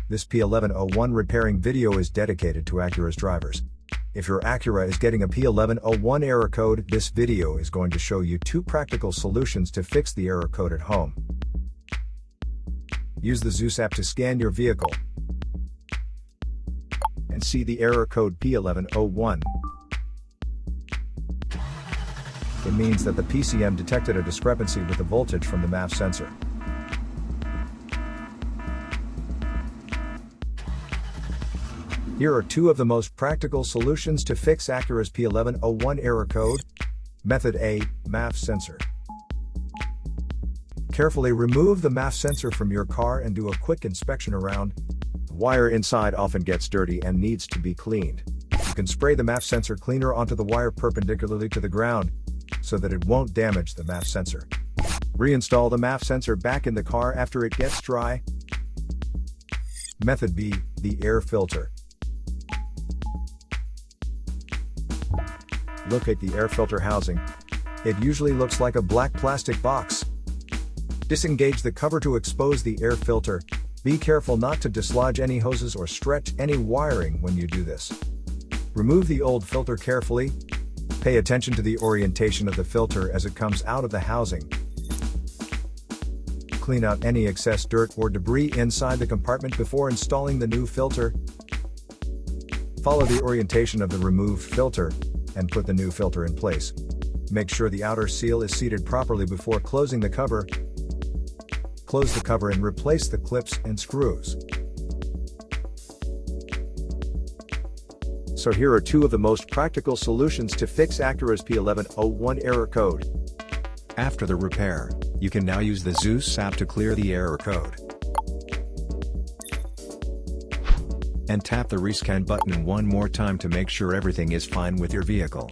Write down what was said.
This P1101 repairing video is dedicated to Acura's drivers. If your Acura is getting a P1101 error code, this video is going to show you 2 practical solutions to fix the error code at home. Use the Zeus app to scan your vehicle and see the error code P1101. It means that the PCM detected a discrepancy with the voltage from the MAF sensor. Here are 2 of the most practical solutions to fix Acura's P1101 error code. Method A, MAF Sensor. Carefully remove the MAF sensor from your car and do a quick inspection around. The wire inside often gets dirty and needs to be cleaned. You can spray the MAF sensor cleaner onto the wire perpendicularly to the ground, so that it won't damage the MAF sensor. Reinstall the MAF sensor back in the car after it gets dry. Method B, the air filter. Locate the air filter housing. It usually looks like a black plastic box. Disengage the cover to expose the air filter. Be careful not to dislodge any hoses or stretch any wiring when you do this. Remove the old filter carefully. Pay attention to the orientation of the filter as it comes out of the housing. Clean out any excess dirt or debris inside the compartment before installing the new filter. Follow the orientation of the removed filter and put the new filter in place. Make sure the outer seal is seated properly before closing the cover. Close the cover and replace the clips and screws. So here are 2 of the most practical solutions to fix Acura's P1101 error code. After the repair, you can now use the Zeus app to clear the error code. And tap the rescan button one more time to make sure everything is fine with your vehicle.